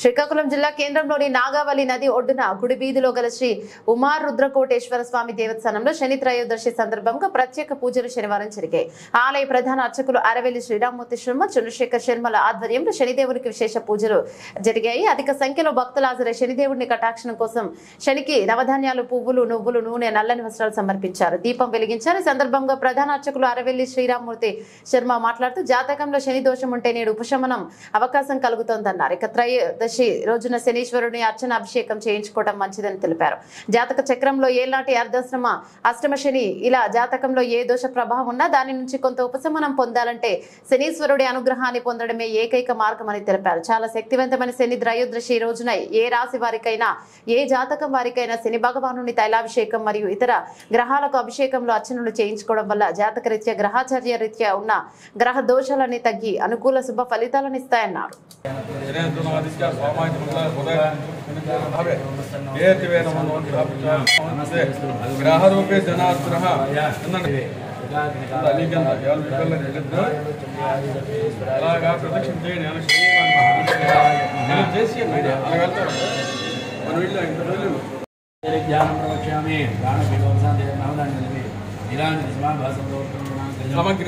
శ్రీకాకుళం జిల్లా కేంద్రంలోని నాగావళి నది ఒడ్డున గుడి వీధిలో గల శ్రీ ఉమార్ రుద్రకోటేశ్వర స్వామి దేవస్థానంలో శని త్రయోదశి సందర్భంగా ప్రత్యేక పూజలు శనివారం జరిగాయి. ఆలయ ప్రధాన అర్చకులు అరవెల్లి శ్రీరామ్మూర్తి శర్మ, చంద్రశేఖర్ శర్మల ఆధ్వర్యంలో శనిదేవునికి విశేష పూజలు జరిగాయి. అధిక సంఖ్యలో భక్తులు హాజరై శనిదేవుడిని కటాక్షణం కోసం శనికి నవధాన్యాలు, పువ్వులు, నువ్వులు, నూనె, నల్లని వస్త్రాలు సమర్పించారు. దీపం వెలిగించారు. ఈ సందర్భంగా ప్రధాన అర్చకులు అరవెల్లి శ్రీరామ్మూర్తి శర్మ మాట్లాడుతూ జాతకంలో శని దోషం ఉంటే నేడు ఉపశమనం అవకాశం కలుగుతోందన్నారు. ఇక త్రయోదశి రోజున శనీశ్వరుని అర్చన అభిషేకం చేయించుకోవడం మంచిదని తెలిపారు. జాతక చక్రంలో ఏలాంటి అష్టమ శని ఇలా జాతకంలో ఏ దోష ప్రభావం ఉన్నా దాని నుంచి కొంత ఉపశమనం పొందాలంటే శనీశ్వరుడి అనుగ్రహాన్ని పొందడమే ఏకైక మార్గం అని తెలిపారు. చాలా శక్తివంతమైన శని త్రయోదశి రోజున ఏ రాశి వారికైనా, ఏ జాతకం వారికైనా శని భగవానుని తైలాభిషేకం మరియు ఇతర గ్రహాలకు అభిషేకంలో అర్చనలు చేయించుకోవడం వల్ల జాతక రీత్యా, గ్రహాచార్య రీత్యా ఉన్న గ్రహ దోషాలన్నీ తగ్గి అనుకూల శుభ ఫలితాలను ఇస్తాయన్నారు. గ్రహరూపే జనాస్త్ర అలాగా ప్రదక్షిణ చేయండి. జ్ఞానం ప్రవక్ష్యామి సమగ్ర